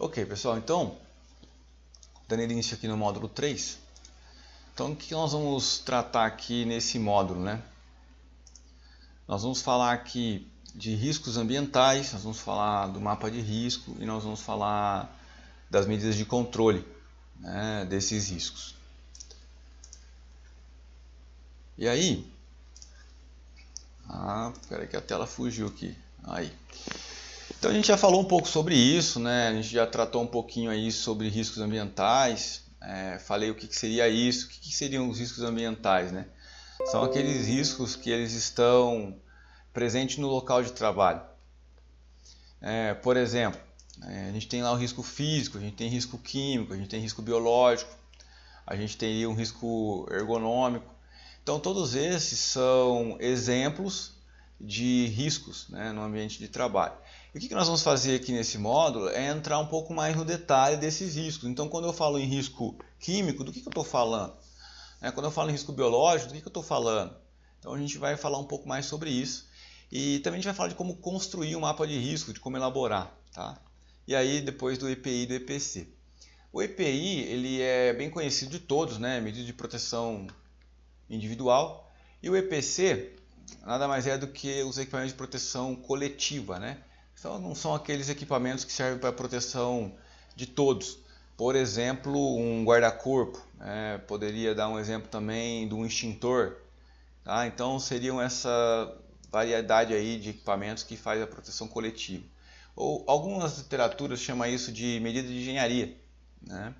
Ok, pessoal, então, dando início aqui no módulo 3, então o que nós vamos tratar aqui nesse módulo, né? Nós vamos falar aqui de riscos ambientais, nós vamos falar do mapa de risco e nós vamos falar das medidas de controle, né, desses riscos. E aí, peraí que a tela fugiu aqui, aí. Então a gente já falou um pouco sobre isso, né? A gente já tratou um pouquinho aí sobre riscos ambientais, falei o que seria isso, o que seriam os riscos ambientais, né? São aqueles riscos que eles estão presentes no local de trabalho. Por exemplo, a gente tem lá o risco físico, a gente tem risco químico, a gente tem risco biológico, a gente teria um risco ergonômico. Então todos esses são exemplos de riscos, né, no ambiente de trabalho. E o que nós vamos fazer aqui nesse módulo é entrar um pouco mais no detalhe desses riscos. Então quando eu falo em risco químico, do que eu estou falando? Quando eu falo em risco biológico, do que eu estou falando? Então a gente vai falar um pouco mais sobre isso. E também a gente vai falar de como construir um mapa de risco, de como elaborar. Tá? E aí depois do EPI e do EPC. O EPI ele é bem conhecido de todos, né? Medida de proteção individual. E o EPC nada mais é do que os equipamentos de proteção coletiva, né? Então não são aqueles equipamentos que servem para a proteção de todos. Por exemplo, um guarda-corpo, poderia dar um exemplo também de um extintor. Tá? Então seriam essa variedade aí de equipamentos que faz a proteção coletiva. Ou algumas literaturas chamam isso de medida de engenharia, né?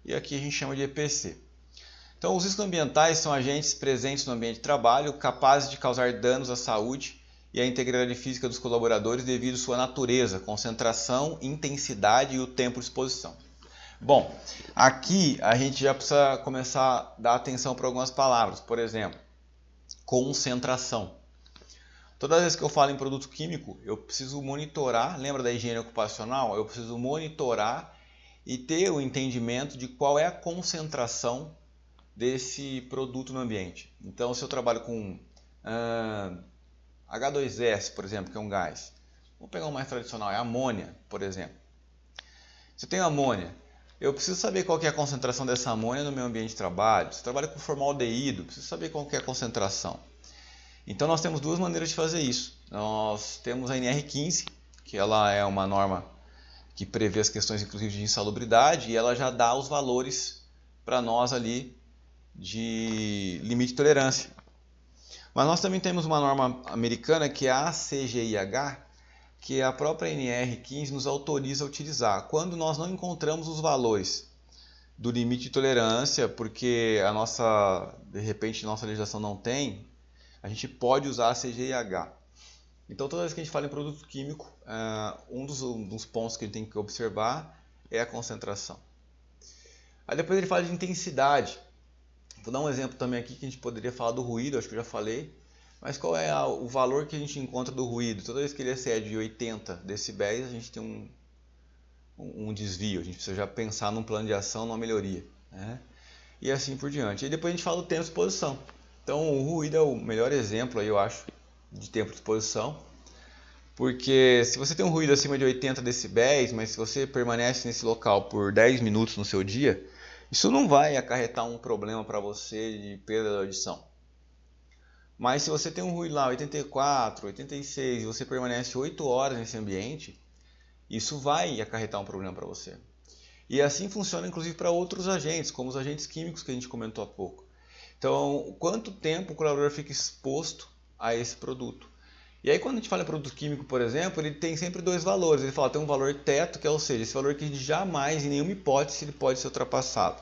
E aqui a gente chama de EPC. Então, os riscos ambientais são agentes presentes no ambiente de trabalho capazes de causar danos à saúde e à integridade física dos colaboradores devido à sua natureza, concentração, intensidade e o tempo de exposição. Bom, aqui a gente já precisa começar a dar atenção para algumas palavras. Por exemplo, concentração. Toda vez que eu falo em produto químico, eu preciso monitorar, lembra da higiene ocupacional? Eu preciso monitorar e ter o entendimento de qual é a concentração desse produto no ambiente. Então, se eu trabalho com H2S, por exemplo, que é um gás, vamos pegar um mais tradicional, é amônia, por exemplo. Se eu tenho amônia, eu preciso saber qual que é a concentração dessa amônia no meu ambiente de trabalho. Se eu trabalho com formaldeído, preciso saber qual que é a concentração. Então, nós temos duas maneiras de fazer isso. Nós temos a NR15, que ela é uma norma que prevê as questões inclusive de insalubridade e ela já dá os valores para nós ali de limite de tolerância. Mas nós também temos uma norma americana que é a ACGIH, que a própria NR15 nos autoriza a utilizar. Quando nós não encontramos os valores do limite de tolerância, porque de repente nossa legislação não tem, a gente pode usar a CGIH. Então toda vez que a gente fala em produto químico, um dos pontos que a gente tem que observar é a concentração. Aí depois ele fala de intensidade. Vou dar um exemplo também aqui que a gente poderia falar do ruído, acho que eu já falei. Mas qual é o valor que a gente encontra do ruído? Toda vez que ele excede de 80 decibéis, a gente tem um desvio. A gente precisa já pensar num plano de ação, numa melhoria, né? E assim por diante. E depois a gente fala do tempo de exposição. Então o ruído é o melhor exemplo aí, eu acho, de tempo de exposição. Porque se você tem um ruído acima de 80 decibéis, mas se você permanece nesse local por 10 minutos no seu dia, isso não vai acarretar um problema para você de perda da audição. Mas se você tem um ruído lá 84, 86 e você permanece 8 horas nesse ambiente, isso vai acarretar um problema para você. E assim funciona inclusive para outros agentes, como os agentes químicos que a gente comentou há pouco. Então, quanto tempo o colaborador fica exposto a esse produto? E aí quando a gente fala em produto químico, por exemplo, ele tem sempre dois valores. Ele fala, tem um valor teto, que é, ou seja, esse valor que jamais, em nenhuma hipótese, ele pode ser ultrapassado.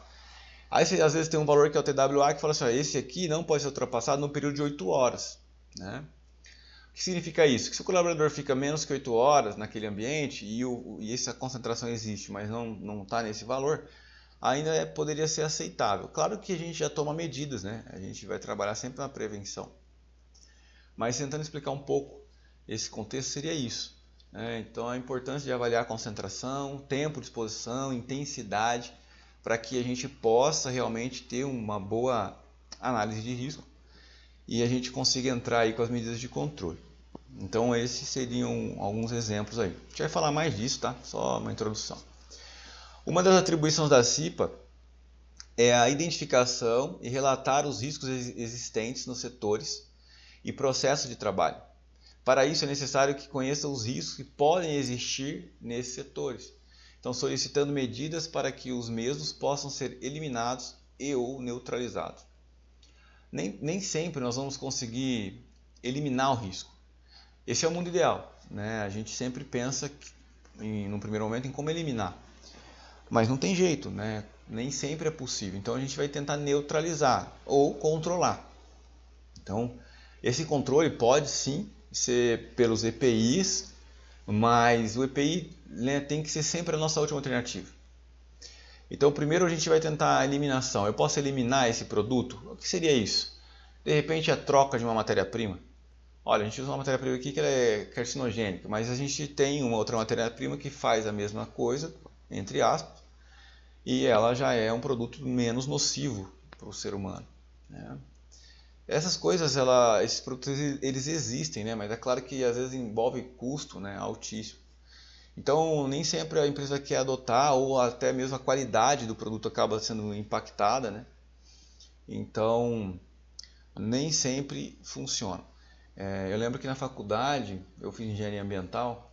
Aí às vezes tem um valor que é o TWA, que fala assim, esse aqui não pode ser ultrapassado no período de 8 horas. Né? O que significa isso? Que se o colaborador fica menos que 8 horas naquele ambiente e essa concentração existe, mas não está nesse valor, ainda poderia ser aceitável. Claro que a gente já toma medidas, né? A gente vai trabalhar sempre na prevenção. Mas tentando explicar um pouco esse contexto seria isso. Então a importância de avaliar a concentração, tempo de exposição, intensidade, para que a gente possa realmente ter uma boa análise de risco e a gente consiga entrar aí com as medidas de controle. Então esses seriam alguns exemplos aí. A gente vai falar mais disso, tá? Só uma introdução. Uma das atribuições da CIPA é a identificação e relatar os riscos existentes nos setores e processos de trabalho. Para isso é necessário que conheça os riscos que podem existir nesses setores. Então, solicitando medidas para que os mesmos possam ser eliminados e ou neutralizados. Nem sempre nós vamos conseguir eliminar o risco. Esse é o mundo ideal, né? A gente sempre pensa, no primeiro momento, em como eliminar. Mas não tem jeito, né? Nem sempre é possível. Então a gente vai tentar neutralizar ou controlar. Então, esse controle pode sim ser pelos EPIs, mas o EPI, né, tem que ser sempre a nossa última alternativa. Então, primeiro a gente vai tentar a eliminação. Eu posso eliminar esse produto? O que seria isso? De repente, a troca de uma matéria-prima. Olha, a gente usa uma matéria-prima aqui que ela é carcinogênica, mas a gente tem uma outra matéria-prima que faz a mesma coisa, entre aspas, e ela já é um produto menos nocivo para o ser humano, né? Essas coisas, esses produtos eles existem, né? Mas é claro que às vezes envolve custo, né, altíssimo. Então nem sempre a empresa quer adotar, ou até mesmo a qualidade do produto acaba sendo impactada, né? Então nem sempre funciona. Eu lembro que na faculdade eu fiz engenharia ambiental.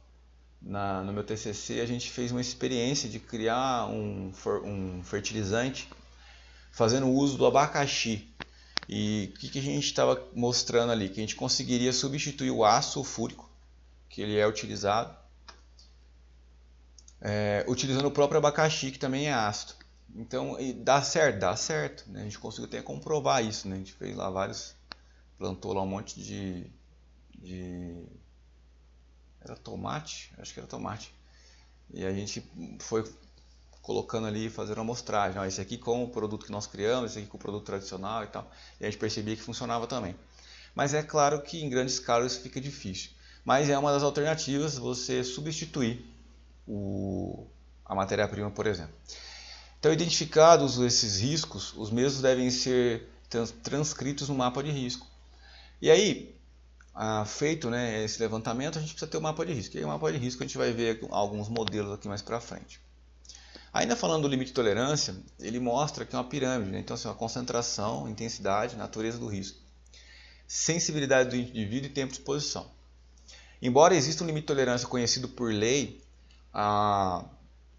No meu TCC a gente fez uma experiência de criar um fertilizante fazendo uso do abacaxi. E o que a gente estava mostrando ali? Que a gente conseguiria substituir o ácido sulfúrico, que ele é utilizado, utilizando o próprio abacaxi, que também é ácido. Então, dá certo, né? A gente conseguiu até comprovar isso, né? A gente fez lá plantou lá um monte era tomate? Acho que era tomate. E a gente foi colocando ali, fazendo uma amostragem. Esse aqui com o produto que nós criamos, esse aqui com o produto tradicional e tal. E a gente percebia que funcionava também. Mas é claro que em grande escala isso fica difícil. Mas é uma das alternativas você substituir a matéria-prima, por exemplo. Então, identificados esses riscos, os mesmos devem ser transcritos no mapa de risco. E aí, feito, né, esse levantamento, a gente precisa ter o mapa de risco. E aí, o mapa de risco a gente vai ver alguns modelos aqui mais para frente. Ainda falando do limite de tolerância, ele mostra aqui uma pirâmide, né? Então, assim, a concentração, intensidade, natureza do risco, sensibilidade do indivíduo e tempo de exposição. Embora exista um limite de tolerância conhecido por lei,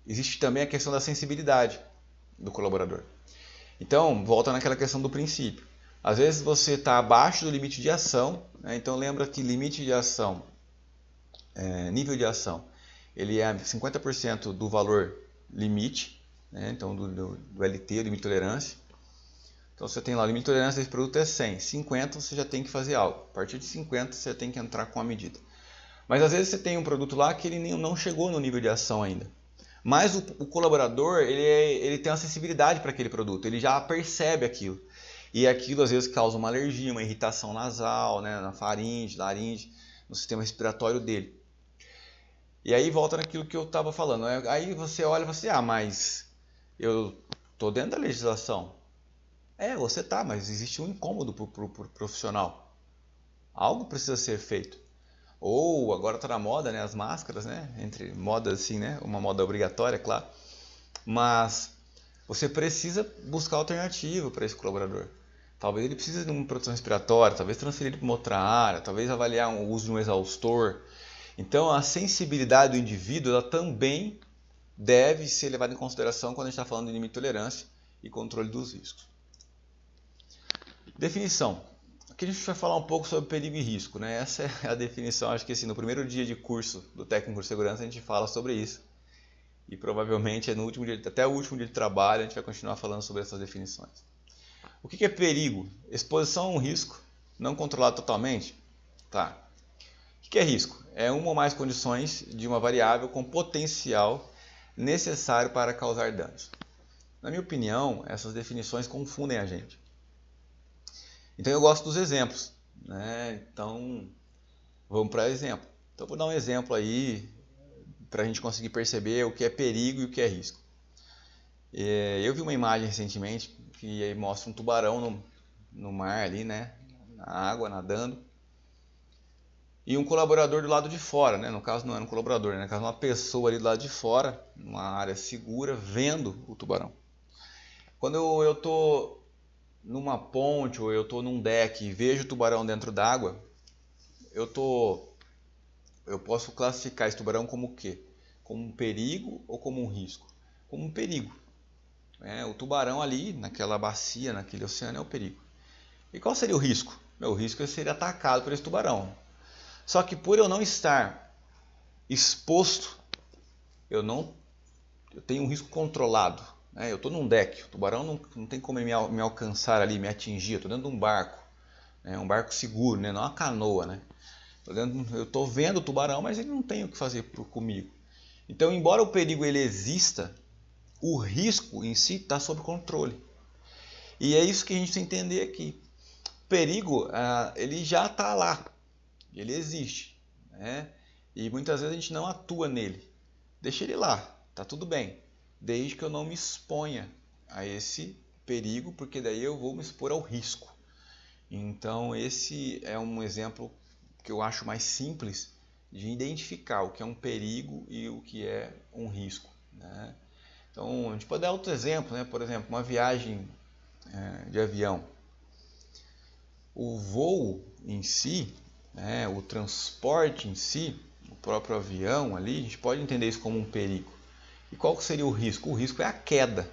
existe também a questão da sensibilidade do colaborador. Então, volta naquela questão do princípio. Às vezes você está abaixo do limite de ação, né? Então lembra que limite de ação, nível de ação, ele é 50% do valor limite, né? Então do LT, limite de tolerância. Então você tem lá o limite de tolerância desse produto é 100, 50 você já tem que fazer algo, a partir de 50 você tem que entrar com a medida. Mas às vezes você tem um produto lá que ele não chegou no nível de ação ainda. Mas o colaborador ele tem uma sensibilidade para aquele produto, ele já percebe aquilo. E aquilo às vezes causa uma alergia, uma irritação nasal, né, na faringe, laringe, no sistema respiratório dele. E aí volta naquilo que eu estava falando. Aí você olha e fala assim, mas eu estou dentro da legislação. Você tá, mas existe um incômodo para o profissional. Algo precisa ser feito. Ou agora está na moda, né, as máscaras, né, entre modas assim, né, uma moda obrigatória, claro. Mas você precisa buscar alternativa para esse colaborador. Talvez ele precise de uma proteção respiratória, talvez transferir ele para uma outra área, talvez avaliar o uso de um exaustor. Então a sensibilidade do indivíduo ela também deve ser levada em consideração quando a gente está falando de limite de tolerância e controle dos riscos. Definição. Aqui a gente vai falar um pouco sobre perigo e risco, né? Essa é a definição, acho que assim, no primeiro dia de curso do técnico de segurança a gente fala sobre isso. E provavelmente no último dia, até o último dia de trabalho a gente vai continuar falando sobre essas definições. O que é perigo? Exposição a um risco não controlado totalmente? Tá. O que é risco? É uma ou mais condições de uma variável com potencial necessário para causar danos. Na minha opinião, essas definições confundem a gente. Então eu gosto dos exemplos, né? Então vamos para exemplo. Então vou dar um exemplo aí para a gente conseguir perceber o que é perigo e o que é risco. Eu vi uma imagem recentemente que mostra um tubarão no mar ali, né? Na água, nadando. e um colaborador do lado de fora, né? No caso não era um colaborador, né? No caso uma pessoa ali do lado de fora, numa área segura, vendo o tubarão. Quando eu estou numa ponte ou eu estou num deck e vejo o tubarão dentro d'água, eu posso classificar esse tubarão como o quê? Como um perigo ou como um risco? Como um perigo. O tubarão ali, naquela bacia, naquele oceano, é o perigo. E qual seria o risco? O risco é ser atacado por esse tubarão. Só que por eu não estar exposto, eu tenho um risco controlado. Eu estou num deck, o tubarão não tem como me alcançar ali, me atingir. Eu estou dentro de um barco, um barco seguro, não uma canoa. Eu estou vendo o tubarão, mas ele não tem o que fazer comigo. Então, embora o perigo ele exista, o risco em si está sob controle. E é isso que a gente precisa entender aqui. O perigo ele já está lá, ele existe, e muitas vezes a gente não atua nele. Deixa ele lá, tá tudo bem, desde que eu não me exponha a esse perigo, porque daí eu vou me expor ao risco. Então esse é um exemplo que eu acho mais simples de identificar o que é um perigo e o que é um risco. Então a gente pode dar outro exemplo, por exemplo, uma viagem de avião. O voo em si, o transporte em si, o próprio avião ali, a gente pode entender isso como um perigo. E qual que seria o risco? O risco é a queda.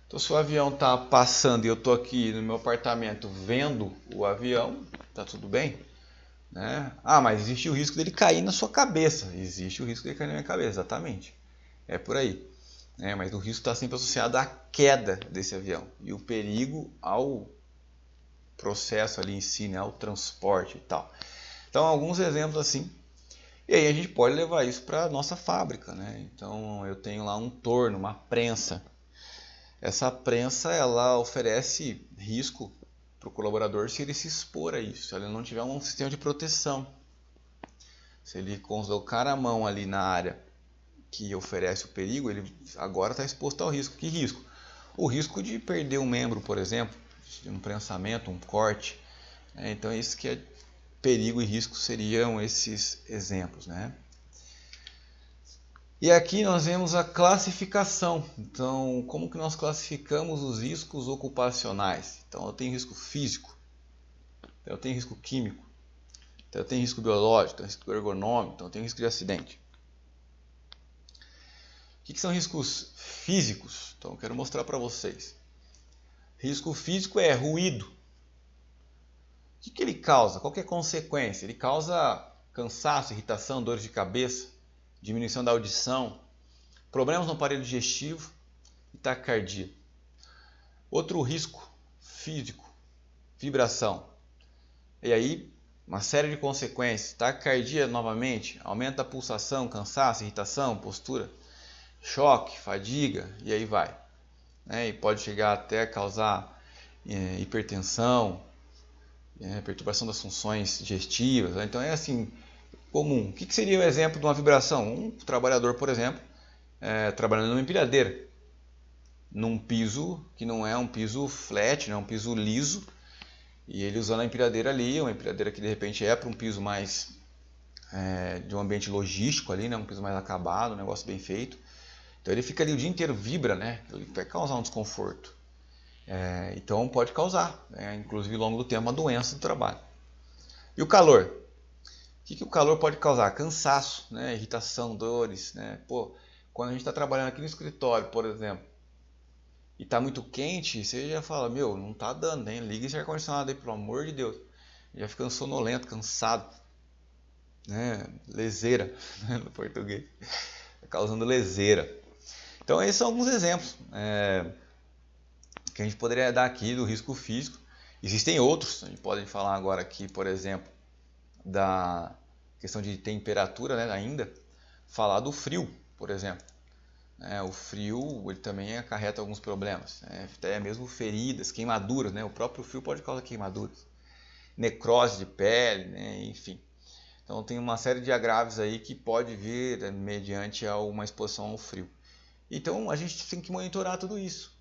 Então se o avião está passando e eu estou aqui no meu apartamento vendo o avião, está tudo bem? Mas existe o risco dele cair na sua cabeça. Existe o risco dele cair na minha cabeça, exatamente. É por aí. Mas o risco está sempre associado à queda desse avião. E o perigo ao processo ali em si, ao transporte e tal. Então, alguns exemplos assim. E aí a gente pode levar isso para a nossa fábrica. Então, eu tenho lá um torno, uma prensa. Essa prensa, ela oferece risco para o colaborador se ele se expor a isso, se ele não tiver um sistema de proteção. Se ele colocar a mão ali na área que oferece o perigo, ele agora está exposto ao risco. Que risco? O risco de perder um membro, por exemplo, de um prensamento, um corte. Então, isso que é perigo e risco seriam esses exemplos. E aqui nós vemos a classificação. Então, como que nós classificamos os riscos ocupacionais? Então, eu tenho risco físico, eu tenho risco químico, eu tenho risco biológico, eu tenho risco ergonômico, então eu tenho risco de acidente. O que são riscos físicos? Então, eu quero mostrar para vocês. Risco físico é ruído. O que ele causa? Qual que é a consequência? Ele causa cansaço, irritação, dores de cabeça, diminuição da audição, problemas no aparelho digestivo e taquicardia. Outro risco físico, vibração. E aí, uma série de consequências. Taquicardia novamente, aumenta a pulsação, cansaço, irritação, postura, choque, fadiga e aí vai. E pode chegar até a causar hipertensão, perturbação das funções digestivas. Então é assim, comum. O que seria o exemplo de uma vibração? Um trabalhador, por exemplo, trabalhando numa empilhadeira, num piso que não é um piso flat, não é um piso liso, e ele usando a empilhadeira ali, uma empilhadeira que de repente é para um piso mais de um ambiente logístico ali, um piso mais acabado, um negócio bem feito. Então ele fica ali o dia inteiro, vibra, ele vai causar um desconforto. Então pode causar, inclusive ao longo do tempo, uma doença do trabalho. E o calor? O que o calor pode causar? Cansaço, irritação, dores. Quando a gente está trabalhando aqui no escritório, por exemplo, e está muito quente, você já fala, não está dando, liga esse ar-condicionado aí, pelo amor de Deus. Já ficando sonolento, cansado, leseira, no português, causando leseira. Então esses são alguns exemplos que a gente poderia dar aqui do risco físico. Existem outros, a gente pode falar agora aqui, por exemplo, da questão de temperatura, ainda, falar do frio, por exemplo. O frio ele também acarreta alguns problemas, até mesmo feridas, queimaduras, o próprio frio pode causar queimaduras, necrose de pele, enfim. Então tem uma série de agravos aí que pode vir mediante a uma exposição ao frio. Então a gente tem que monitorar tudo isso.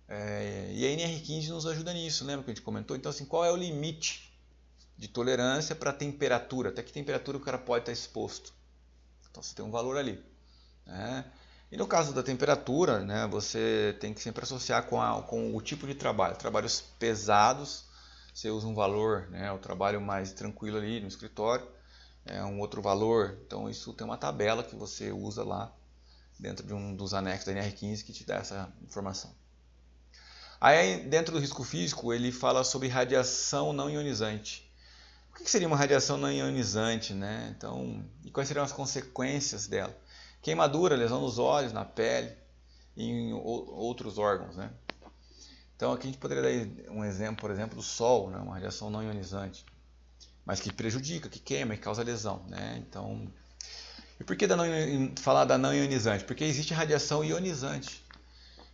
E a NR15 nos ajuda nisso, lembra que a gente comentou? Então assim, qual é o limite de tolerância para temperatura, até que temperatura o cara pode estar exposto. Então você tem um valor ali, né? E no caso da temperatura, né, você tem que sempre associar com o tipo de trabalho. Trabalhos pesados, você usa um valor, né, o trabalho mais tranquilo ali no escritório, é um outro valor. Então isso tem uma tabela que você usa lá dentro de um dos anexos da NR15 que te dá essa informação. Aí dentro do risco físico ele fala sobre radiação não ionizante. O que seria uma radiação não ionizante, né? Então, e quais seriam as consequências dela? Queimadura, lesão nos olhos, na pele e em outros órgãos, né? Então aqui a gente poderia dar um exemplo, por exemplo, do sol, né? Uma radiação não ionizante, mas que prejudica, que queima e causa lesão, né? Então, e por que falar da não ionizante? Porque existe radiação ionizante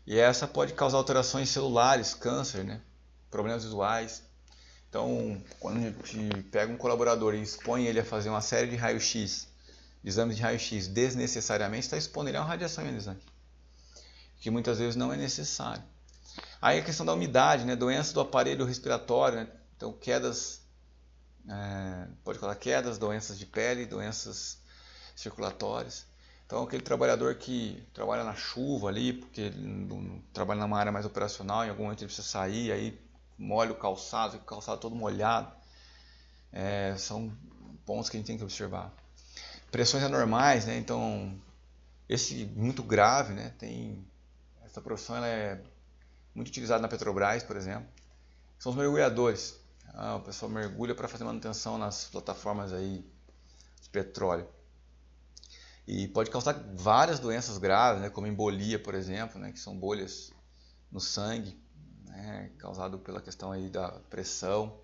e essa pode causar alterações celulares, câncer, né? Problemas visuais. Então, quando a gente pega um colaborador e expõe ele a fazer uma série de raio-x, exames de raio-x desnecessariamente, está expondo ele a uma radiação ionizante, que muitas vezes não é necessário. Aí a questão da umidade, né? Doença do aparelho respiratório, né? Então quedas, pode causar quedas, doenças de pele, doenças circulatórias. Então aquele trabalhador que trabalha na chuva ali, porque ele trabalha numa área mais operacional, em algum momento ele precisa sair, aí molha o calçado, fica o calçado todo molhado. São pontos que a gente tem que observar. Pressões anormais, né? Então, esse muito grave, né? Essa profissão ela é muito utilizada na Petrobras, por exemplo. São os mergulhadores. O pessoal mergulha para fazer manutenção nas plataformas aí de petróleo. E pode causar várias doenças graves, né? Como embolia, por exemplo, né? Que são bolhas no sangue, né, causado pela questão aí da pressão.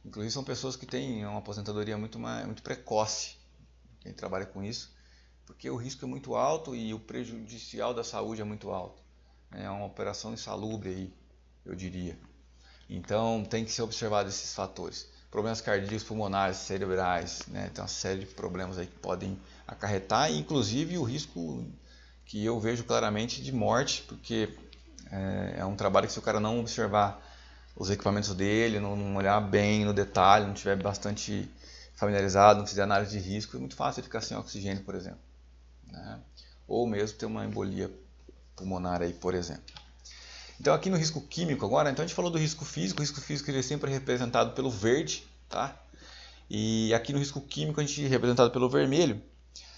Inclusive são pessoas que têm uma aposentadoria muito precoce, quem trabalha com isso, porque o risco é muito alto e o prejudicial da saúde é muito alto. É uma operação insalubre aí, eu diria. Então tem que ser observado esses fatores. Problemas cardíacos, pulmonares, cerebrais, né, tem uma série de problemas aí que podem acarretar, inclusive o risco que eu vejo claramente de morte, porque é um trabalho que se o cara não observar os equipamentos dele, não olhar bem no detalhe, não tiver bastante familiarizado, não fizer análise de risco, é muito fácil ele ficar sem oxigênio, por exemplo, né? Ou mesmo ter uma embolia pulmonar aí, por exemplo. Então aqui no risco químico agora, então a gente falou do risco físico. O risco físico ele é sempre representado pelo verde, tá? E aqui no risco químico a gente é representado pelo vermelho.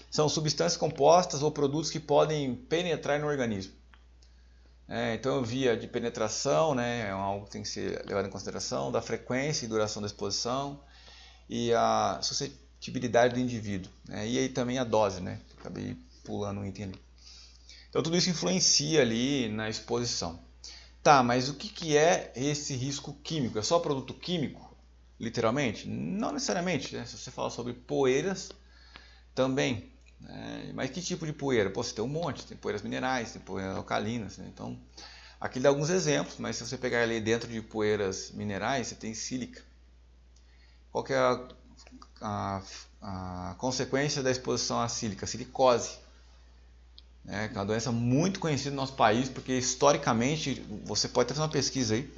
São substâncias compostas ou produtos que podem penetrar no organismo. Então eu via de penetração, né, é algo que tem que ser levado em consideração, da frequência e duração da exposição e a suscetibilidade do indivíduo, né, e aí também a dose, né, acabei pulando um item ali. Então tudo isso influencia ali na exposição. Tá, mas o que é esse risco químico? É só produto químico, literalmente? Não necessariamente, né? Se você falar sobre poeiras, também. Mas que tipo de poeira? Pô, você tem um monte, tem poeiras minerais, tem poeiras alcalinas, né? Então, aqui dá alguns exemplos, mas se você pegar ali dentro de poeiras minerais, você tem sílica. Qual que é a consequência da exposição à sílica? Silicose, né? Que é uma doença muito conhecida no nosso país, porque historicamente, você pode ter uma pesquisa aí,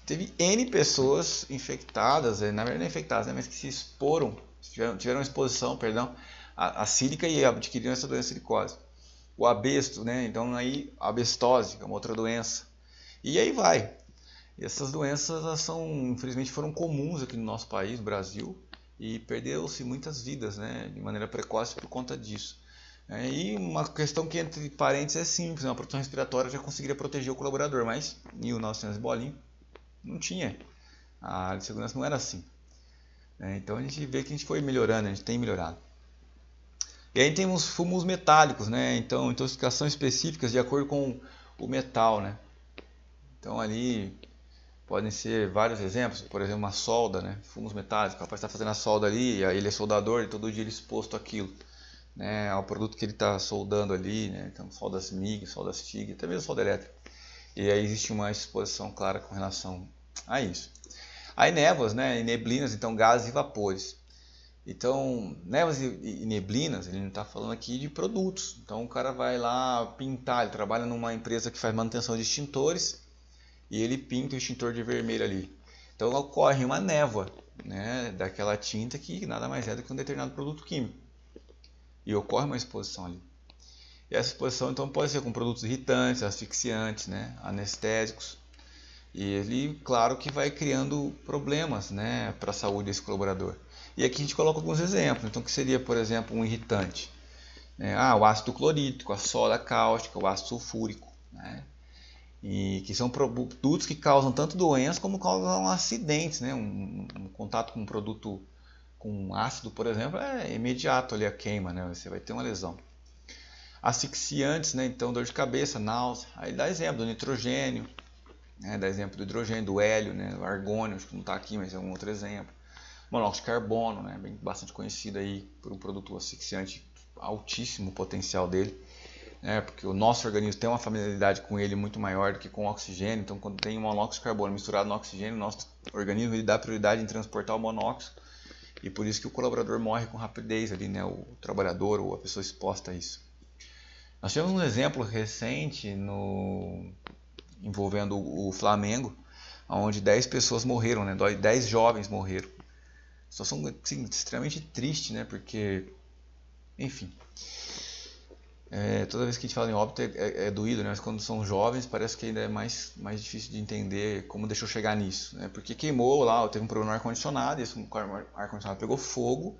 teve N pessoas infectadas, na verdade não infectadas, né? Mas que se exporam, tiveram exposição, perdão, a sílica e adquiriram essa doença silicose. O abesto, né? Então aí a abestose, que é uma outra doença. E aí vai. E essas doenças elas infelizmente foram comuns aqui no nosso país, no Brasil, e perdeu-se muitas vidas, né? De maneira precoce por conta disso. E uma questão que entre parênteses é simples, né? A proteção respiratória já conseguiria proteger o colaborador, mas em 1900 bolinho não tinha. A área de segurança não era assim. Então a gente vê que a gente foi melhorando, a gente tem melhorado. E aí temos fumos metálicos, né? Então intoxicações específicas de acordo com o metal, né? Então ali podem ser vários exemplos, por exemplo uma solda, né? Fumos metálicos, o rapaz está fazendo a solda ali, e aí ele é soldador e todo dia ele é exposto àquilo, né? Ao produto que ele está soldando ali, né? Então soldas MIG, soldas TIG, até mesmo solda elétrica. E aí existe uma exposição clara com relação a isso. Aí névoas, né? E neblinas, então gases e vapores. Então, névoas e neblinas, ele não está falando aqui de produtos. Então o cara vai lá pintar, ele trabalha numa empresa que faz manutenção de extintores e ele pinta o extintor de vermelho ali. Então ocorre uma névoa, né, daquela tinta que nada mais é do que um determinado produto químico. E ocorre uma exposição ali. E essa exposição então pode ser com produtos irritantes, asfixiantes, né, anestésicos. E ele, claro que vai criando problemas, né, para a saúde desse colaborador. E aqui a gente coloca alguns exemplos. Então, o que seria, por exemplo, um irritante? O ácido clorídrico, a soda cáustica, o ácido sulfúrico, né? E que são produtos que causam tanto doenças como causam acidentes, né? Um contato com um produto com ácido, por exemplo, é imediato ali a queima, né? Você vai ter uma lesão. Asfixiantes, né? Então dor de cabeça, náusea. Aí dá exemplo do nitrogênio, né? Dá exemplo do hidrogênio, do hélio, né? Do argônio, acho que não está aqui, mas é um outro exemplo. Monóxido de carbono, né? Bastante conhecido aí por um produto asfixiante, altíssimo potencial dele. Porque o nosso organismo tem uma familiaridade com ele muito maior do que com o oxigênio. Então, quando tem um monóxido de carbono misturado no oxigênio, o nosso organismo ele dá prioridade em transportar o monóxido. E por isso que o colaborador morre com rapidez ali, né? O trabalhador ou a pessoa exposta a isso. Nós tivemos um exemplo recente envolvendo o Flamengo, onde 10 pessoas morreram, né? 10 jovens morreram. Situação assim, extremamente triste, né? Porque, enfim... toda vez que a gente fala em óbito é doído, né? Mas quando são jovens parece que ainda é mais difícil de entender como deixou chegar nisso, né? Porque queimou lá, teve um problema no ar-condicionado, e esse ar-condicionado pegou fogo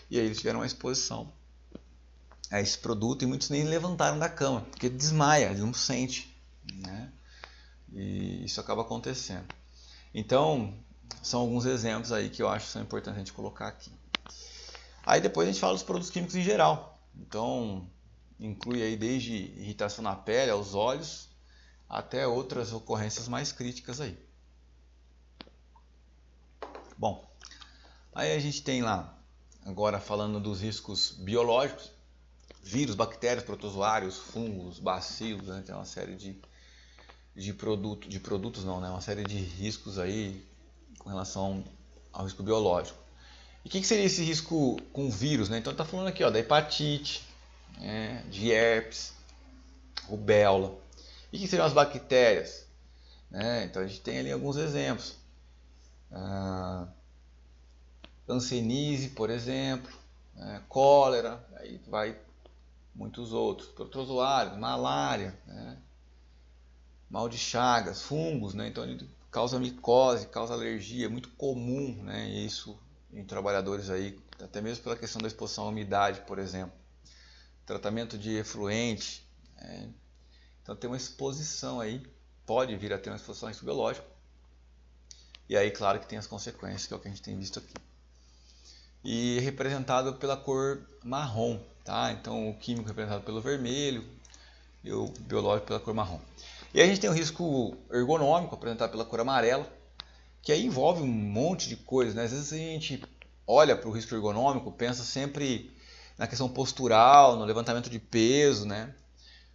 e aí eles tiveram uma exposição a esse produto e muitos nem levantaram da cama, porque desmaia, ele não sente, né? E isso acaba acontecendo. Então, são alguns exemplos aí que eu acho que são importantes a gente colocar aqui. Aí depois a gente fala dos produtos químicos em geral. Então, inclui aí desde irritação na pele, aos olhos, até outras ocorrências mais críticas aí. Bom, aí a gente tem lá, agora falando dos riscos biológicos, vírus, bactérias, protozoários, fungos, bacilos, né? Tem uma série de produtos não, né? Uma série de riscos aí com relação ao risco biológico. E o que seria esse risco com vírus, né? Então está falando aqui da hepatite, de herpes, rubéola. E o que seriam as bactérias? Então a gente tem ali alguns exemplos. Hanseníase, por exemplo, cólera, aí vai muitos outros. Protozoários, malária, mal de Chagas, fungos, então ele causa micose, causa alergia, é muito comum, isso em trabalhadores aí, até mesmo pela questão da exposição à umidade, por exemplo. Tratamento de efluente, então tem uma exposição aí, pode vir a ter uma exposição a risco biológico. E aí, claro que tem as consequências, que é o que a gente tem visto aqui. E representado pela cor marrom, tá? Então o químico representado pelo vermelho e o biológico pela cor marrom. E aí a gente tem o risco ergonômico apresentado pela cor amarela, que aí envolve um monte de coisas, né? Às vezes a gente olha para o risco ergonômico, pensa sempre na questão postural, no levantamento de peso, né?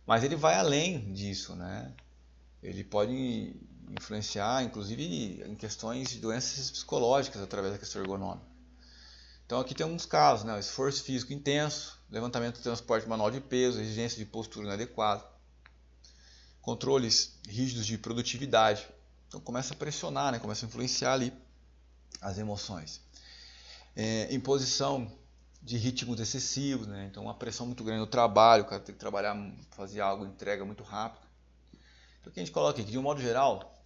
Mas ele vai além disso, né? Ele pode influenciar, inclusive, em questões de doenças psicológicas através da questão ergonômica. Então aqui tem alguns casos, né? Esforço físico intenso, levantamento e transporte manual de peso, exigência de postura inadequada, controles rígidos de produtividade. Então começa a pressionar, né? Começa a influenciar ali as emoções. Imposição de ritmos excessivos, né? Então uma pressão muito grande no trabalho, o cara tem que trabalhar, fazer algo, entrega muito rápido. Então o que a gente coloca aqui, de um modo geral,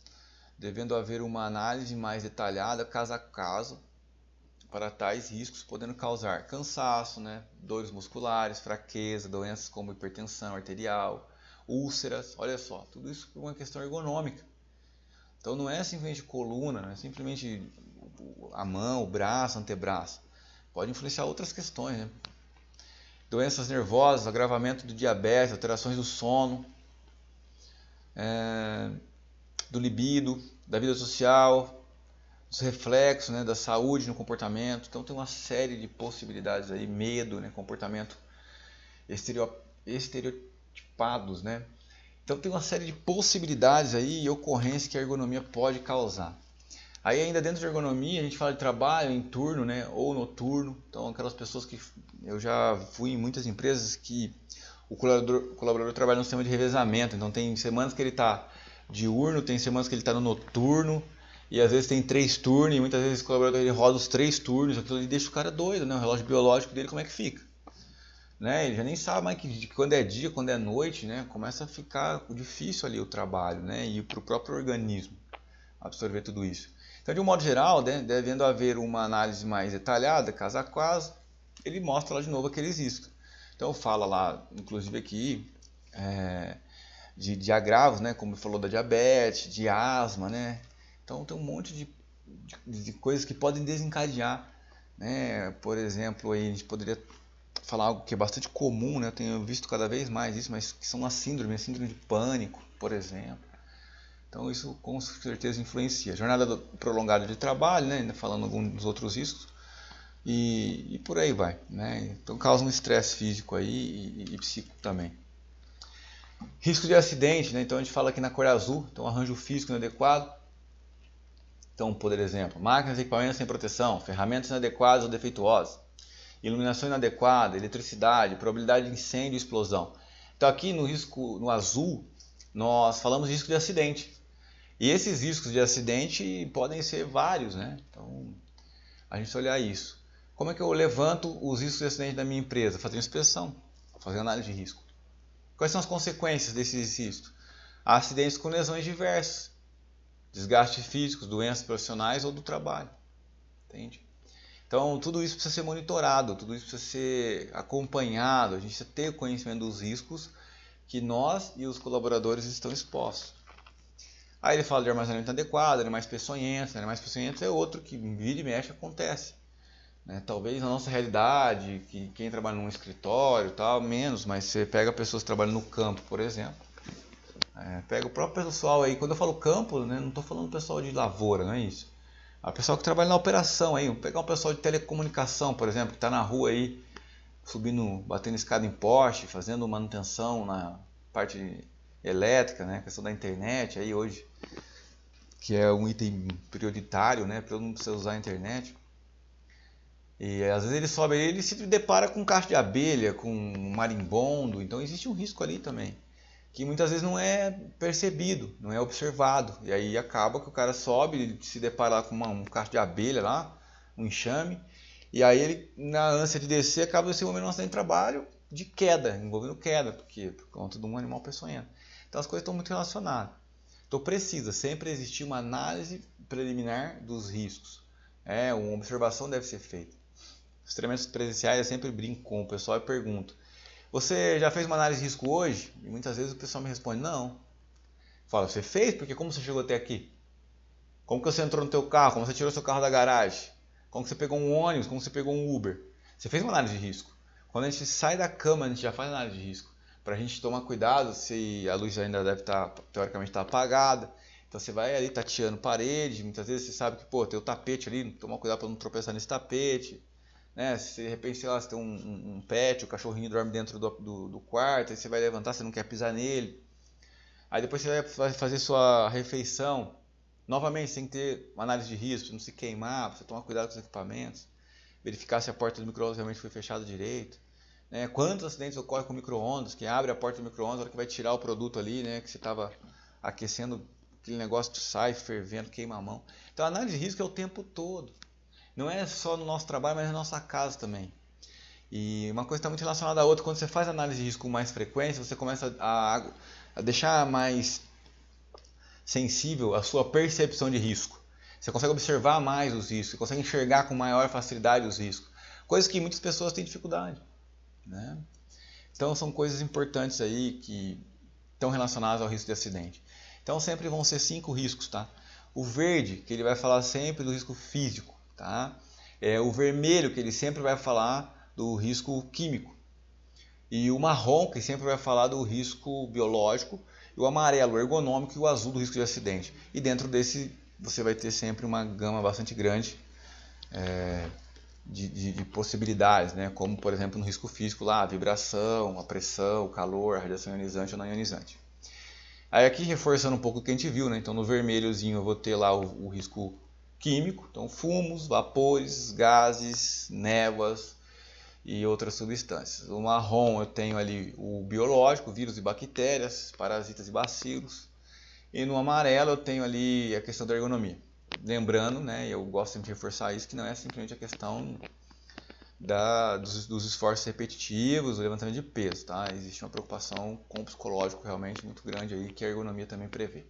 devendo haver uma análise mais detalhada, caso a caso, para tais riscos, podendo causar cansaço, né? Dores musculares, fraqueza, doenças como hipertensão arterial, úlceras, olha só, tudo isso por uma questão ergonômica. Então não é simplesmente coluna, não é simplesmente a mão, o braço, o antebraço. Pode influenciar outras questões, né? Doenças nervosas, agravamento do diabetes, alterações do sono, do libido, da vida social, dos reflexos, né, da saúde no comportamento. Então tem uma série de possibilidades aí, medo, né, comportamento estereotipados, né? Então tem uma série de possibilidades aí e ocorrências que a ergonomia pode causar. Aí ainda dentro de ergonomia a gente fala de trabalho em turno, né, ou noturno. Então aquelas pessoas que eu já fui em muitas empresas que o colaborador trabalha no sistema de revezamento. Então tem semanas que ele está diurno, tem semanas que ele está no noturno. e às vezes tem 3 turnos, e muitas vezes o colaborador ele roda os 3 turnos, aquilo ali deixa o cara doido, né? O relógio biológico dele como é que fica? Né? Ele já nem sabe mais que quando é dia, quando é noite, né? Começa a ficar difícil ali o trabalho, né? E para o próprio organismo absorver tudo isso. Então, de um modo geral, né, devendo haver uma análise mais detalhada, caso a caso, ele mostra lá de novo aqueles riscos. Então, fala lá, inclusive aqui, de agravos, né, como falou da diabetes, de asma, né? Então, tem um monte de coisas que podem desencadear, né? Por exemplo, aí a gente poderia falar algo que é bastante comum, né? Eu tenho visto cada vez mais isso, mas que são a síndrome de pânico, por exemplo. Então isso com certeza influencia. Jornada prolongada de trabalho, né? Ainda falando alguns outros riscos. E por aí vai, né? Então causa um estresse físico aí e psíquico também. Risco de acidente, né? Então a gente fala aqui na cor azul, então arranjo físico inadequado. Então, por exemplo, máquinas e equipamentos sem proteção, ferramentas inadequadas ou defeituosas, iluminação inadequada, eletricidade, probabilidade de incêndio e explosão. Então aqui no azul, nós falamos de risco de acidente. E esses riscos de acidente podem ser vários, né? Então, a gente olhar isso. Como é que eu levanto os riscos de acidente da minha empresa? Fazendo inspeção, fazendo análise de risco. Quais são as consequências desses riscos? Acidentes com lesões diversas, desgastes físicos, doenças profissionais ou do trabalho. Entende? Então, tudo isso precisa ser monitorado, tudo isso precisa ser acompanhado, a gente precisa ter conhecimento dos riscos que nós e os colaboradores estão expostos. Aí ele fala de armazenamento adequado, animais peçonhentos. Animais peçonhentos é outro que vira e mexe acontece. Né? Talvez na nossa realidade, que quem trabalha num escritório tal, menos, mas você pega pessoas que trabalham no campo, por exemplo. Pega o próprio pessoal aí, quando eu falo campo, né, não estou falando pessoal de lavoura, não é isso. O pessoal que trabalha na operação aí, pegar um pessoal de telecomunicação, por exemplo, que está na rua aí, subindo, batendo escada em poste, fazendo manutenção na parte elétrica, né, questão da internet aí hoje, que é um item prioritário, né, para todo mundo precisa usar a internet. E às vezes ele sobe ali, ele se depara com um cacho de abelha, com um marimbondo, então existe um risco ali também, que muitas vezes não é percebido, não é observado. E aí acaba que o cara sobe, ele se depara com um cacho de abelha lá, um enxame, e aí ele, na ânsia de descer, acaba nesse momento um acidente de trabalho de queda, envolvendo queda, por conta de um animal peçonhento. Então as coisas estão muito relacionadas. Então precisa sempre existir uma análise preliminar dos riscos. Uma observação deve ser feita. Os treinamentos presenciais eu sempre brinco com o pessoal e pergunto: você já fez uma análise de risco hoje? E muitas vezes o pessoal me responde: não. Fala: você fez? Porque como você chegou até aqui? Como que você entrou no teu carro? Como você tirou seu carro da garagem? Como que você pegou um ônibus? Como você pegou um Uber? Você fez uma análise de risco. Quando a gente sai da cama, a gente já faz análise de risco. Para a gente tomar cuidado se a luz ainda deve estar, teoricamente, estar apagada. Então você vai ali tateando parede, muitas vezes você sabe que, tem o tapete ali, toma cuidado para não tropeçar nesse tapete. Né? Se de repente, sei lá, você tem um pet, o cachorrinho dorme dentro do quarto, aí você vai levantar, você não quer pisar nele. Aí depois você vai fazer sua refeição. Novamente, você tem que ter uma análise de risco, não se queimar, você tomar cuidado com os equipamentos, verificar se a porta do micro-ondas realmente foi fechada direito. Né? Quantos acidentes ocorrem com micro-ondas, que abre a porta do micro-ondas, na hora que vai tirar o produto ali, né, que você estava aquecendo, aquele negócio sai fervendo, queima a mão. Então a análise de risco é o tempo todo. Não é só no nosso trabalho, mas na nossa casa também. E uma coisa está muito relacionada à outra. Quando você faz análise de risco com mais frequência, você começa a deixar mais sensível a sua percepção de risco. Você consegue observar mais os riscos, você consegue enxergar com maior facilidade os riscos. Coisas que muitas pessoas têm dificuldade. Né? Então são coisas importantes aí que estão relacionadas ao risco de acidente. Então sempre vão ser 5 riscos, tá? O verde, que ele vai falar sempre do risco físico, tá? O vermelho, que ele sempre vai falar do risco químico. E o marrom, que sempre vai falar do risco biológico. E o amarelo, o ergonômico, e o azul do risco de acidente. E dentro desse você vai ter sempre uma gama bastante grande de possibilidades, né? Como por exemplo no risco físico, lá, a vibração, a pressão, o calor, a radiação ionizante ou não ionizante. Aí aqui reforçando um pouco o que a gente viu, né? Então no vermelhozinho eu vou ter lá o risco químico, então fumos, vapores, gases, névoas e outras substâncias. No marrom eu tenho ali o biológico, vírus e bactérias, parasitas e bacilos. E no amarelo eu tenho ali a questão da ergonomia. lembrando, né, eu gosto sempre de reforçar isso, que não é simplesmente a questão dos esforços repetitivos, o levantamento de peso, tá? Existe uma preocupação com o psicológico realmente muito grande aí, que a ergonomia também prevê.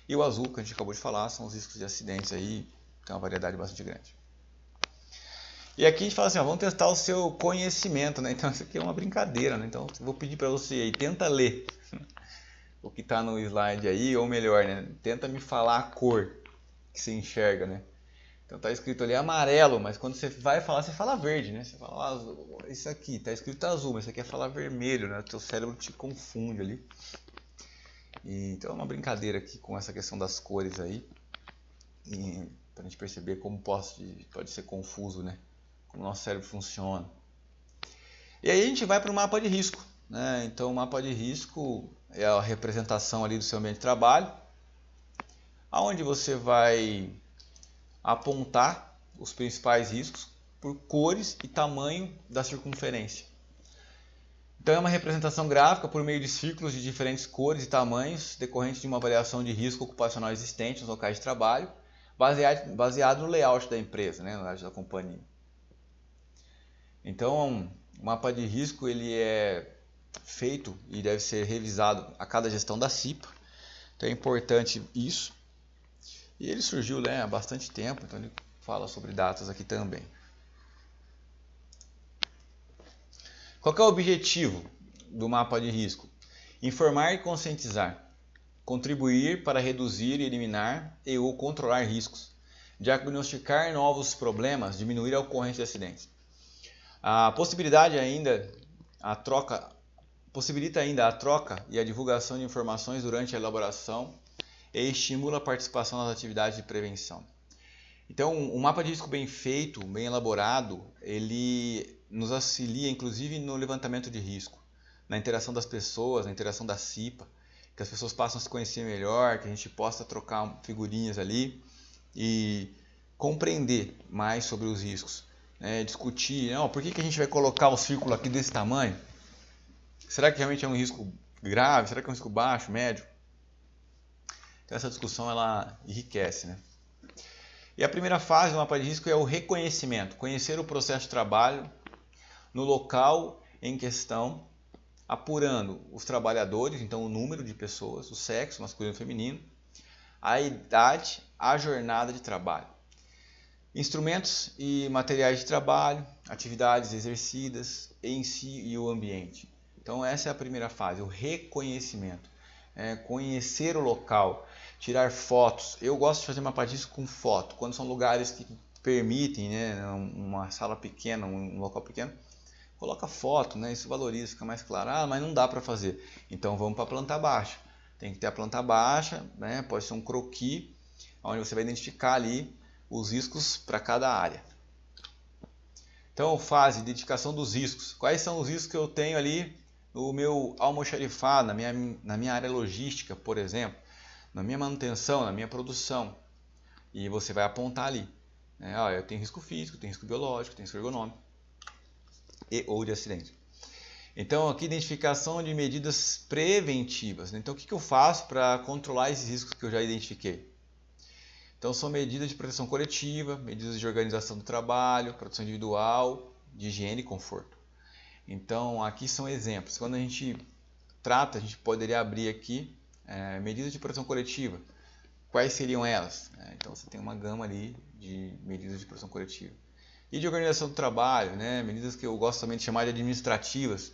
E o azul, que a gente acabou de falar, são os riscos de acidentes aí, tem uma variedade bastante grande. E aqui a gente fala assim, ó, vamos testar o seu conhecimento, né? Então isso aqui é uma brincadeira, né? Então eu vou pedir para você aí, tenta ler o que está no slide aí, ou melhor, né? Tenta me falar a cor que você enxerga, né? Então tá escrito ali amarelo, mas quando você vai falar, você fala verde, né? Você fala azul, isso aqui tá escrito azul, mas você quer falar vermelho, né? O teu cérebro te confunde ali. Então é uma brincadeira aqui com essa questão das cores aí, para a gente perceber como pode ser confuso, né? Como o nosso cérebro funciona. E aí a gente vai para o mapa de risco, né? Então o mapa de risco é a representação ali do seu ambiente de trabalho, aonde você vai apontar os principais riscos por cores e tamanho da circunferência. Então é uma representação gráfica por meio de círculos de diferentes cores e tamanhos, decorrente de uma variação de risco ocupacional existente nos locais de trabalho, baseado no layout da empresa, né, no layout da companhia. Então, o mapa de risco ele é feito e deve ser revisado a cada gestão da CIPA. Então é importante isso. E ele surgiu, né, há bastante tempo, então ele fala sobre datas aqui também. Qual que é o objetivo do mapa de risco? Informar e conscientizar. Contribuir para reduzir e eliminar ou controlar riscos. Diagnosticar novos problemas, diminuir a ocorrência de acidentes. Possibilita ainda a troca e a divulgação de informações durante a elaboração e estimula a participação nas atividades de prevenção. Então, um mapa de risco bem feito, bem elaborado, ele nos auxilia inclusive no levantamento de risco, na interação das pessoas, na interação da CIPA, que as pessoas passam a se conhecer melhor, que a gente possa trocar figurinhas ali e compreender mais sobre os riscos. Discutir, por que a gente vai colocar o círculo aqui desse tamanho? Será que realmente é um risco grave? Será que é um risco baixo, médio? Então essa discussão ela enriquece, né? E a primeira fase do mapa de risco é o reconhecimento, conhecer o processo de trabalho no local em questão, apurando os trabalhadores, então o número de pessoas, o sexo, masculino e feminino, a idade, a jornada de trabalho. Instrumentos e materiais de trabalho, atividades exercidas em si e o ambiente. Então essa é a primeira fase, o reconhecimento. Conhecer o local, tirar fotos. Eu gosto de fazer mapa de risco com foto, quando são lugares que permitem, né, uma sala pequena, um local pequeno, coloca foto, né, isso valoriza, fica mais claro. Mas não dá para fazer. Então vamos para a planta baixa. Tem que ter a planta baixa, né, pode ser um croquis, onde você vai identificar ali os riscos para cada área. Então, fase de identificação dos riscos. Quais são os riscos que eu tenho ali no meu almoxarifado, na minha área logística, por exemplo, na minha manutenção, na minha produção. E você vai apontar ali. Eu tenho risco físico, tenho risco biológico, tenho risco ergonômico e ou de acidente. Então, aqui identificação de medidas preventivas. Então, o que eu faço para controlar esses riscos que eu já identifiquei? Então, são medidas de proteção coletiva, medidas de organização do trabalho, proteção individual, de higiene e conforto. Então, aqui são exemplos. Quando a gente trata, a gente poderia abrir aqui medidas de proteção coletiva. Quais seriam elas? Então, você tem uma gama ali de medidas de proteção coletiva. E de organização do trabalho, né? Medidas que eu gosto também de chamar de administrativas.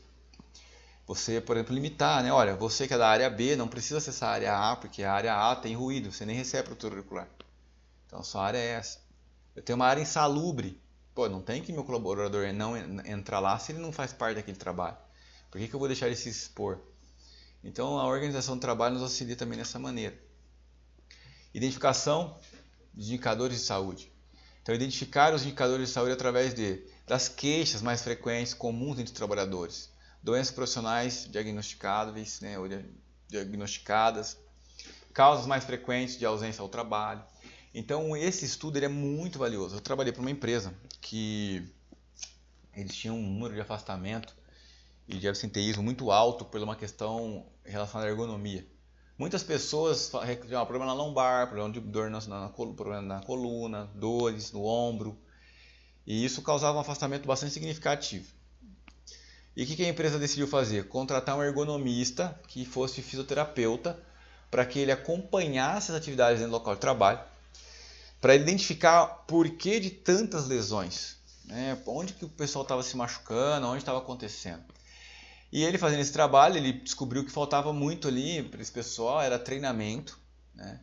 Você, por exemplo, limitar, né? Olha, você que é da área B não precisa acessar a área A, porque a área A tem ruído, você nem recebe protetor auricular. Então, a sua área é essa. Eu tenho uma área insalubre. Não tem que meu colaborador não entrar lá se ele não faz parte daquele trabalho. Por que eu vou deixar ele se expor? Então, a organização do trabalho nos auxilia também dessa maneira. Identificação de indicadores de saúde. Então, identificar os indicadores de saúde através das queixas mais frequentes, comuns entre os trabalhadores. Doenças profissionais diagnosticáveis, né, ou diagnosticadas. Causas mais frequentes de ausência ao trabalho. Então, esse estudo ele é muito valioso. Eu trabalhei para uma empresa que eles tinham um número de afastamento e de absenteísmo muito alto por uma questão relacionada à ergonomia. Muitas pessoas reclamam problema na lombar, problema de dor problema na coluna, dores no ombro, e isso causava um afastamento bastante significativo. E o que a empresa decidiu fazer? Contratar um ergonomista que fosse fisioterapeuta para que ele acompanhasse as atividades dentro do local de trabalho, para identificar por que de tantas lesões, né? Onde que o pessoal estava se machucando, onde estava acontecendo. E ele fazendo esse trabalho, ele descobriu que faltava muito ali para esse pessoal, era treinamento, né?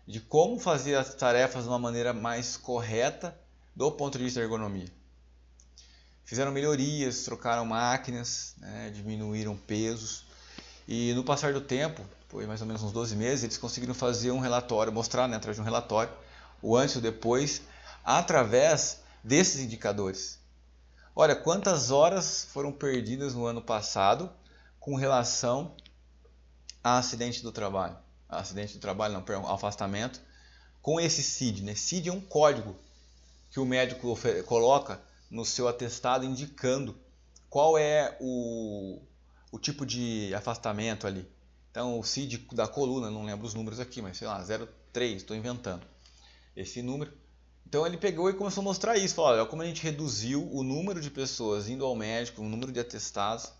De como fazer as tarefas de uma maneira mais correta do ponto de vista da ergonomia. Fizeram melhorias, trocaram máquinas, né? Diminuíram pesos, e no passar do tempo, foi mais ou menos uns 12 meses, eles conseguiram fazer um relatório, mostrar, né, através de um relatório, o antes e o depois, através desses indicadores. Olha, quantas horas foram perdidas no ano passado com relação a acidente do trabalho. Acidente do trabalho, não, perdão, afastamento, com esse CID, né? CID é um código que o médico coloca no seu atestado indicando qual é o tipo de afastamento ali. Então o CID da coluna, não lembro os números aqui, mas sei lá, 0,3, estou inventando esse número. Então ele pegou e começou a mostrar isso, falou, olha como a gente reduziu o número de pessoas indo ao médico, o número de atestados,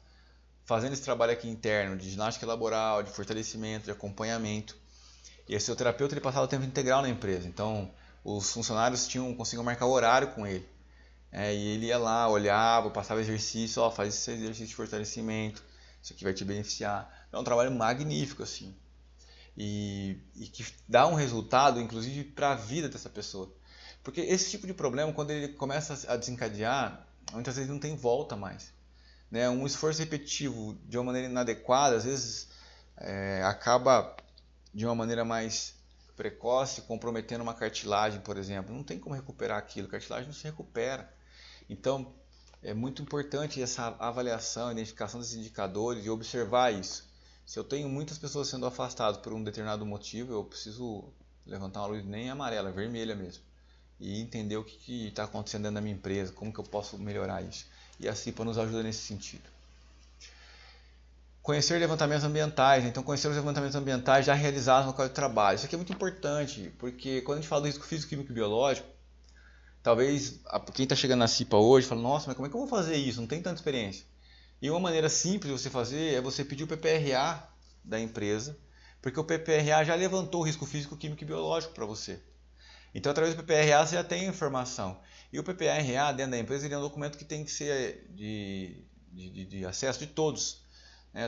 fazendo esse trabalho aqui interno de ginástica laboral, de fortalecimento, de acompanhamento. E esse terapeuta ele passava o tempo integral na empresa, então os funcionários conseguiam marcar o horário com ele. E ele ia lá, olhava, passava exercício, ó, faz esse exercício de fortalecimento, isso aqui vai te beneficiar. É um trabalho magnífico, assim, e que dá um resultado, inclusive, para a vida dessa pessoa. Porque esse tipo de problema, quando ele começa a desencadear, muitas vezes não tem volta mais. Né? Um esforço repetitivo de uma maneira inadequada, às vezes acaba de uma maneira mais precoce, comprometendo uma cartilagem, por exemplo. Não tem como recuperar aquilo, cartilagem não se recupera. Então, é muito importante essa avaliação, identificação desses indicadores e observar isso. Se eu tenho muitas pessoas sendo afastadas por um determinado motivo, eu preciso levantar uma luz nem amarela, vermelha mesmo. E entender o que está acontecendo dentro da minha empresa, como que eu posso melhorar isso. E a CIPA nos ajuda nesse sentido. Conhecer levantamentos ambientais, então conhecer os levantamentos ambientais já realizados no local de trabalho. Isso aqui é muito importante, porque quando a gente fala do risco físico, químico e biológico, talvez quem está chegando na CIPA hoje fala, nossa, mas como é que eu vou fazer isso? Não tem tanta experiência. E uma maneira simples de você fazer é você pedir o PPRA da empresa, porque o PPRA já levantou o risco físico, químico e biológico para você. Então, através do PPRA você já tem a informação. E o PPRA dentro da empresa ele é um documento que tem que ser de acesso de todos.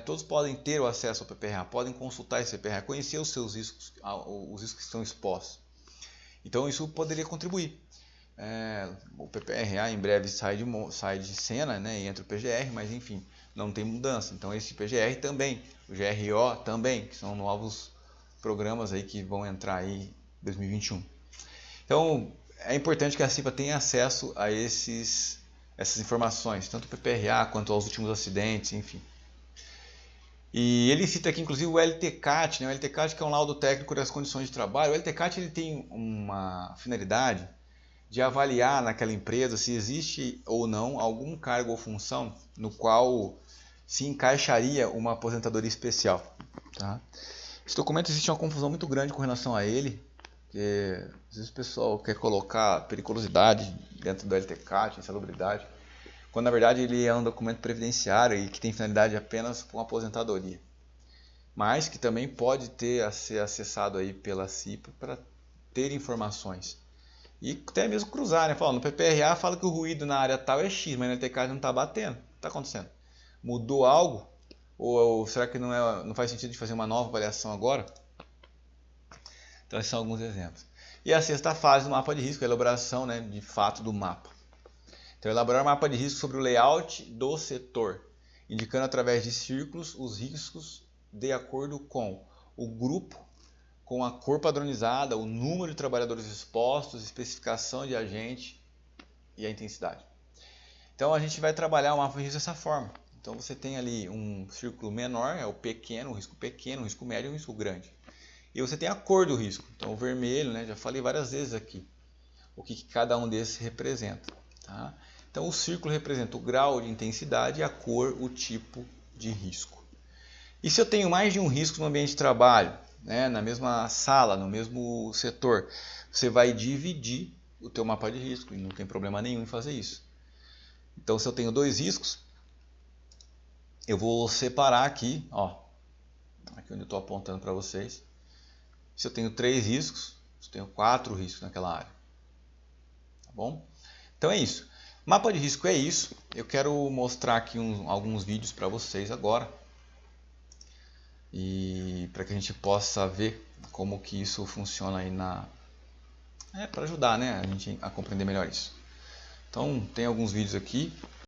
Todos podem ter o acesso ao PPRA, podem consultar esse PPRA, conhecer os seus riscos, os riscos que estão expostos. Então, isso poderia contribuir. O PPRA em breve sai de cena, né, e entra o PGR, mas enfim, não tem mudança. Então, esse PGR também, o GRO também, que são novos programas aí que vão entrar aí em 2021. Então, é importante que a CIPA tenha acesso a essas informações, tanto o PPRA quanto aos últimos acidentes, enfim. E ele cita aqui, inclusive, o LTCAT, né? O LTCAT que é um laudo técnico das condições de trabalho. O LTCAT ele tem uma finalidade de avaliar naquela empresa se existe ou não algum cargo ou função no qual se encaixaria uma aposentadoria especial. Tá? Esse documento existe uma confusão muito grande com relação a ele, porque às vezes o pessoal quer colocar periculosidade dentro do LTCAT, insalubridade, quando na verdade ele é um documento previdenciário e que tem finalidade apenas com aposentadoria. Mas que também pode ser acessado aí pela CIPA para ter informações. E até mesmo cruzar, né? No PPRA fala que o ruído na área tal é X, mas no LTCAT não está batendo. O que está acontecendo? Mudou algo? Ou será que não faz sentido de fazer uma nova avaliação agora? Então esses são alguns exemplos. E a sexta fase do mapa de risco, a elaboração, né, de fato do mapa. Então elaborar um mapa de risco sobre o layout do setor, indicando através de círculos os riscos de acordo com o grupo, com a cor padronizada, o número de trabalhadores expostos, especificação de agente e a intensidade. Então a gente vai trabalhar o mapa de risco dessa forma. Então você tem ali um círculo menor, é o pequeno, o risco médio e o risco grande. E você tem a cor do risco. Então o vermelho, né, já falei várias vezes aqui, o que cada um desses representa. Tá? Então o círculo representa o grau de intensidade e a cor o tipo de risco. E se eu tenho mais de um risco no ambiente de trabalho? né, na mesma sala, no mesmo setor, você vai dividir o teu mapa de risco e não tem problema nenhum em fazer isso. Então, se eu tenho 2 riscos, eu vou separar aqui, ó, aqui onde eu estou apontando para vocês. Se eu tenho 3 riscos, eu tenho 4 riscos naquela área. Tá bom? Então é isso. Mapa de risco é isso. Eu quero mostrar aqui alguns vídeos para vocês agora. E para que a gente possa ver como que isso funciona aí para ajudar, né, a gente a compreender melhor isso. Então tem alguns vídeos aqui.